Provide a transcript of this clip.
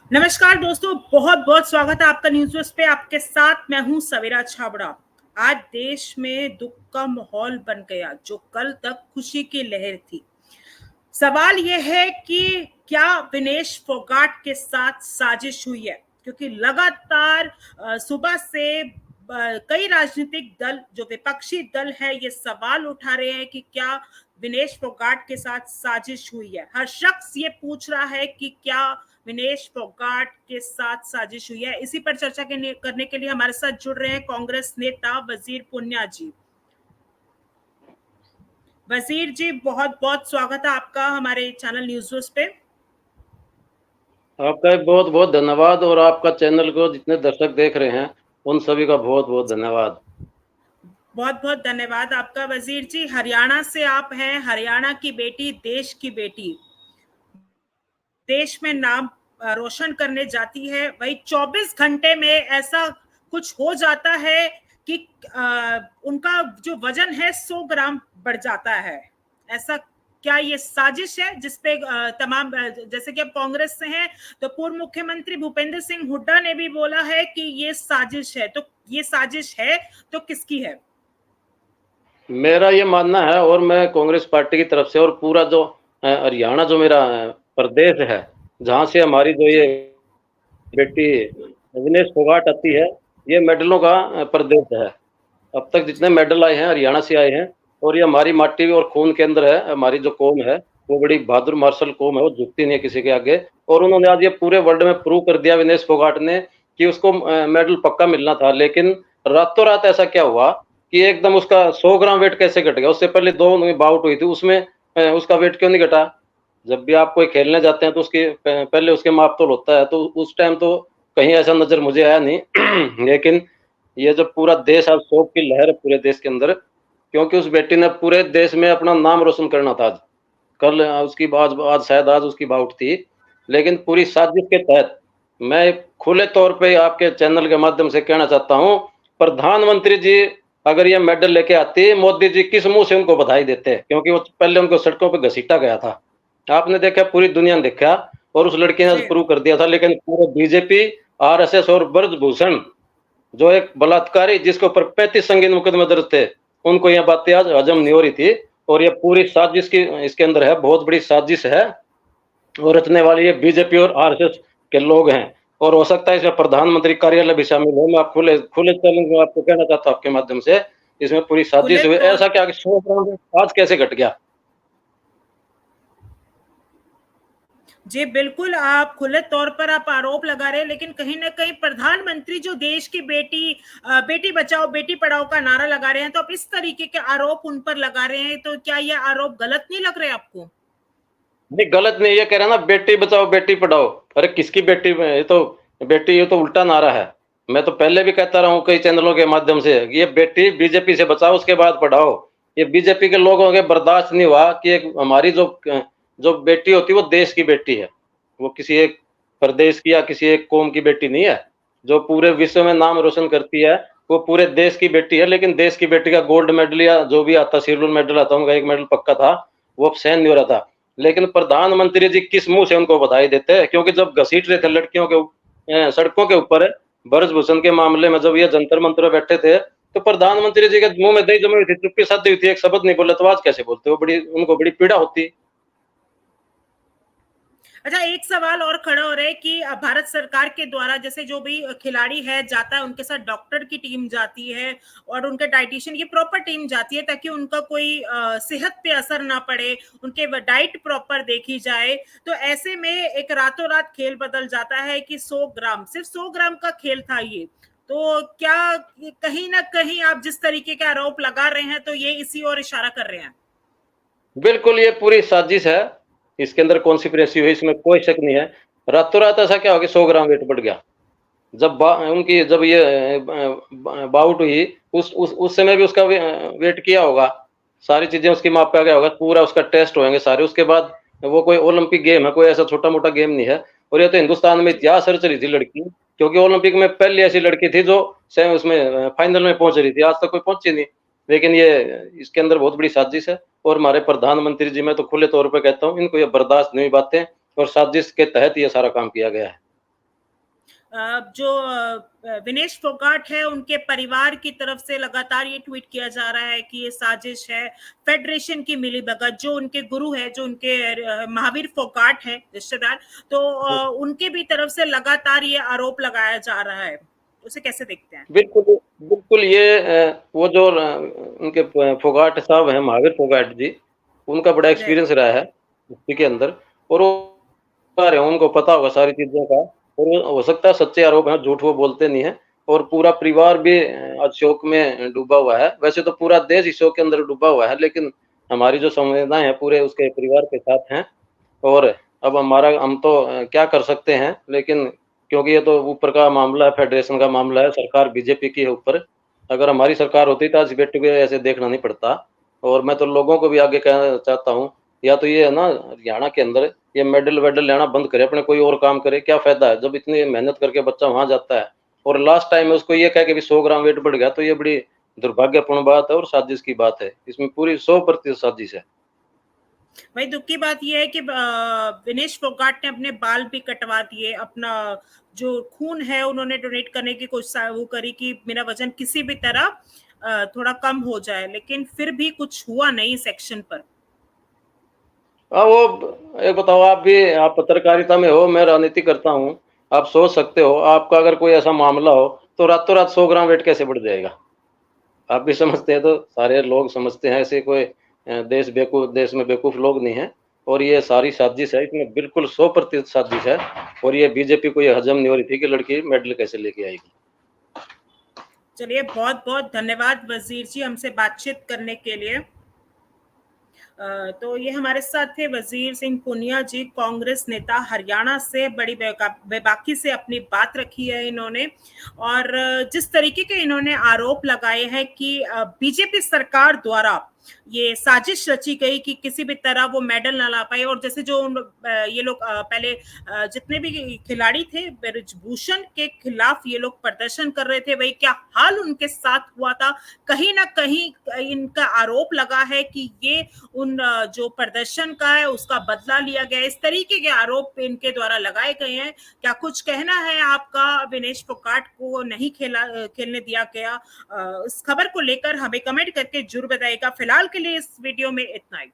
नमस्कार दोस्तों, बहुत बहुत स्वागत है आपका न्यूज पे। आपके साथ मैं हूं सवेरा छाबड़ा। आज देश में दुख का माहौल बन गया, जो कल तक खुशी की लहर थी। सवाल यह है कि क्या विनेश फोगाट के साथ साजिश हुई है, क्योंकि लगातार सुबह से कई राजनीतिक दल, जो विपक्षी दल है, ये सवाल उठा रहे हैं कि क्या विनेश फोगाट के साथ साजिश हुई है। हर शख्स ये पूछ रहा है कि क्या विनेश फोगाट के साथ साजिश हुई है। इसी पर चर्चा करने के लिए हमारे साथ जुड़ रहे हैं कांग्रेस नेता वजीर पुनिया जी। वजीर जी, बहुत बहुत स्वागत है आपका हमारे चैनल न्यूज़ पे। आपका बहुत बहुत धन्यवाद, और आपका चैनल को जितने दर्शक देख रहे हैं उन सभी का बहुत बहुत धन्यवाद। बहुत बहुत धन्यवाद आपका वजीर जी। हरियाणा से आप हैं, हरियाणा की बेटी, देश की बेटी, देश में नाम रोशन करने जाती है। वही 24 घंटे में ऐसा कुछ हो जाता है कि उनका जो वजन है 100 ग्राम बढ़ जाता है। ऐसा क्या ये साजिश है जिसपे तमाम, जैसे कि अब कांग्रेस से हैं तो पूर्व मुख्यमंत्री भूपेंद्र सिंह हुड्डा ने भी बोला है कि ये साजिश है, तो ये साजिश है तो किसकी है? मेरा ये मानना है, और मैं कांग्रेस पार्टी की तरफ से, और पूरा जो हरियाणा जो मेरा प्रदेश है, जहाँ से हमारी जो ये बेटी विनेश फोगाट आती है, ये मेडलों का प्रदेश है। अब तक जितने मेडल आए हैं हरियाणा से आए हैं, और ये हमारी माटी और खून के अंदर है। हमारी जो कौम है वो बड़ी बहादुर मार्शल कौम है, वो झुकती नहीं है किसी के आगे। और उन्होंने आज ये पूरे वर्ल्ड में प्रूव कर दिया, विनेश फोगाट ने, कि उसको मेडल पक्का मिलना था। लेकिन रातों रात ऐसा क्या हुआ कि एकदम उसका 100 ग्राम वेट कैसे घट गया? उससे पहले 2 बाउट हुई थी, उसमें उसका वेट क्यों नहीं घटा? जब भी आप कोई खेलने जाते हैं तो उसके पहले उसके माप तोल होता है, तो उस टाइम तो कहीं ऐसा नजर मुझे आया नहीं। लेकिन ये जो पूरा देश, आज शोक की लहर है पूरे देश के अंदर, क्योंकि उस बेटी ने पूरे देश में अपना नाम रोशन करना था। आज कल उसकी आज शायद आज उसकी बाउट थी, लेकिन पूरी साजिश के तहत मैं खुले तौर पे आपके चैनल के माध्यम से कहना चाहता हूं, प्रधानमंत्री जी अगर ये मेडल लेके आती, मोदी जी किस मुंह से उनको बधाई देते? क्योंकि वो पहले उनको सड़कों पे घसीटा गया था, आपने देखा, पूरी दुनिया ने देखा, और उस लड़की ने प्रूव कर दिया था। लेकिन पूरे बीजेपी, आरएसएस और ब्रजभूषण, जो एक बलात्कारी जिसके ऊपर 35 संगीन मुकदमे दर्ज थे, उनको यह बातें आज हजम नहीं हो रही थी। और ये पूरी साजिश की इसके अंदर है, बहुत बड़ी साजिश है, और रचने वाली ये बीजेपी और आरएसएस के लोग हैं। और हो सकता है इसमें प्रधानमंत्री कार्यालय भी शामिल हो। मैं आप खुले खुले चैलेंज में आपको कहना चाहता हूं आपके माध्यम से, इसमें पूरी साजिश हुई। ऐसा क्या 100 ग्राम आज कैसे घट गया? जी बिल्कुल, आप खुले तौर पर आप आरोप लगा रहे हैं, लेकिन कहीं ना कहीं प्रधानमंत्री जो देश की बेटी बचाओ बेटी पढ़ाओ का नारा लगा रहे हैं, तो आप इस तरीके के आरोप उन पर लगा रहे हैं, तो क्या ये आरोप गलत नहीं लग रहे आपको? नहीं, गलत नहीं, ये कह रहा ना, बेटी बचाओ बेटी पढ़ाओ। अरे किसकी बेटी? ये तो बेटी, ये तो उल्टा नारा है। मैं तो पहले भी कहता रहा हूँ कई चैनलों के माध्यम से, ये बेटी बीजेपी से बचाओ, उसके बाद पढ़ाओ। ये बीजेपी के लोगों के बर्दाश्त नहीं हुआ कि एक हमारी जो जो बेटी होती है वो देश की बेटी है, वो किसी एक प्रदेश की या किसी एक कौम की बेटी नहीं है। जो पूरे विश्व में नाम रोशन करती है वो पूरे देश की बेटी है। लेकिन देश की बेटी का गोल्ड मेडल या जो भी आता, सिल्वर मेडल आता, उनका एक मेडल पक्का था, वो सहन नहीं हो रहा था। लेकिन प्रधानमंत्री जी किस मुंह से उनको बधाई देते हैं? क्योंकि जब घसीट रहे थे लड़कियों के सड़कों के ऊपर, ब्रजभूषण के मामले में जब ये जंतर मंतर बैठे थे, तो प्रधानमंत्री जी के मुंह में दही जमी हुई थी, चुप्पी साधी हुई थी, एक शब्द नहीं बोले, तो आज कैसे बोलते? वो बड़ी, उनको बड़ी पीड़ा होती। अच्छा, एक सवाल और खड़ा हो रहा है कि भारत सरकार के द्वारा जैसे जो भी खिलाड़ी है जाता है, उनके साथ डॉक्टर की टीम जाती है और उनके डाइटिशियन की प्रॉपर टीम जाती है, ताकि उनका कोई सेहत पे असर ना पड़े, उनके डाइट प्रॉपर देखी जाए। तो ऐसे में एक रातों रात खेल बदल जाता है कि 100 ग्राम, सिर्फ 100 ग्राम का खेल था ये। तो क्या कहीं ना कहीं आप जिस तरीके के आरोप लगा रहे हैं, तो ये इसी ओर इशारा कर रहे हैं? बिल्कुल, ये पूरी साजिश है, इसके अंदर कॉन्स्पिरेसी हुई, इसमें कोई शक नहीं है। रातों रात ऐसा क्या हो गया 100 ग्राम वेट बढ़ गया? जब उनकी जब ये बाउट हुई, उस समय भी उसका वेट किया होगा, सारी चीजें उसकी माप पे आ गया होगा, पूरा उसका टेस्ट होंगे सारे। उसके बाद वो कोई ओलंपिक गेम है, कोई ऐसा छोटा मोटा गेम नहीं है। और ये तो हिंदुस्तान में इतिहास रच रही थी लड़की, क्योंकि ओलंपिक में पहली ऐसी लड़की थी जो उसमें फाइनल में पहुंच रही थी, आज तक कोई पहुंची नहीं। लेकिन ये इसके अंदर बहुत बड़ी साजिश है। और हमारे प्रधानमंत्री जी, मैं तो खुले तौर पर कहता हूँ, इनको ये बर्दाश्त नहीं बातें, और साजिश के तहत ये सारा काम किया गया है। जो विनेश फोगाट है उनके परिवार की तरफ से लगातार ये ट्वीट किया जा रहा है कि ये साजिश है, फेडरेशन की मिलीभगत। जो उनके गुरु है, जो उनके महावीर फोगाट है रिश्तेदार, तो उनके भी तरफ से लगातार ये आरोप लगाया जा रहा है। उसे कैसे देखते हैं? बिल्कुल, बिल्कुल ये वो जो उनके फोगाट साहब हैं, महावीर फोगाट जी, उनका बड़ा एक्सपीरियंस रहा है कुश्ती के अंदर, और वो रहे हैं, उनको पता होगा सारी चीज़ों का, और हो सकता है सच्चे आरोप हैं, झूठ वो बोलते नहीं हैं, और पूरा परिवार भी आज शोक में डूबा हुआ है। वैसे तो पूरा देश इस शोक के अंदर डूबा हुआ है, लेकिन हमारी जो संवेदनाएँ हैं पूरे उसके परिवार के साथ हैं, और अब हम तो क्या कर सकते हैं, लेकिन क्योंकि ये तो ऊपर का मामला है, फेडरेशन का मामला है, सरकार बीजेपी की है ऊपर। अगर हमारी सरकार होती तो आज बेटी को ऐसे देखना नहीं पड़ता। और मैं तो लोगों को भी आगे कहना चाहता हूँ, या तो ये है ना हरियाणा के अंदर ये मेडल वेडल लेना बंद करे, अपने कोई और काम करे, क्या फायदा है जब इतनी मेहनत करके बच्चा वहां जाता है और लास्ट टाइम में उसको ये कह के भी 100 ग्राम वेट बढ़ गया, तो ये बड़ी दुर्भाग्यपूर्ण बात है और साजिश की बात है। इसमें पूरी 100% साजिश है। भाई दुख की बात यह है कि विनेश फोगाट ने अपने बाल भी कटवा दिए, अपना जो खून है उन्होंने डोनेट करने की कोशिश वो करी कि मेरा वजन किसी भी तरह थोड़ा कम हो जाए, लेकिन फिर भी कुछ हुआ नहीं सेक्शन पर। हाँ, वो एक बताओ, आप पत्रकारिता में हो, मैं राजनीति करता हूँ। आप सोच सकते हो, आपका अगर कोई ऐसा मामला हो तो रातों रात 100 ग्राम वेट कैसे बढ़ जाएगा? आप भी समझते हैं, तो सारे लोग समझते हैं, ऐसे कोई देश में बेवकूफ लोग नहीं है। और ये सारी साजिश है, इसमें बिल्कुल 100% साजिश है। और ये बीजेपी को ये हजम नहीं हो रही थी कि लड़की मेडल कैसे लेके आएगी। चलिए, बहुत बहुत धन्यवाद वजीर जी हमसे बातचीत करने के लिए। तो ये हमारे साथ थे वजीर सिंह पुनिया जी, कांग्रेस नेता हरियाणा से। बड़ी बेबाकी से अपनी बात रखी है इन्होंने, और जिस तरीके के इन्होंने आरोप लगाए हैं कि बीजेपी सरकार द्वारा ये साजिश रची गई कि किसी भी तरह वो मेडल ना ला पाए। और जैसे जो ये लोग पहले जितने भी खिलाड़ी थे ब्रिजभूषण के खिलाफ ये लोग प्रदर्शन कर रहे थे, वही क्या हाल उनके साथ हुआ था। कहीं ना कहीं इनका आरोप लगा है कि ये उन जो प्रदर्शन का है उसका बदला लिया गया। इस तरीके के आरोप इनके द्वारा लगाए गए हैं। क्या कुछ कहना है आपका? विनेश फोगाट को नहीं खेलने दिया गया, इस खबर को लेकर हमें कमेंट करके जरूर बताइएगा। फिलहाल के लिए इस वीडियो में इतना ही।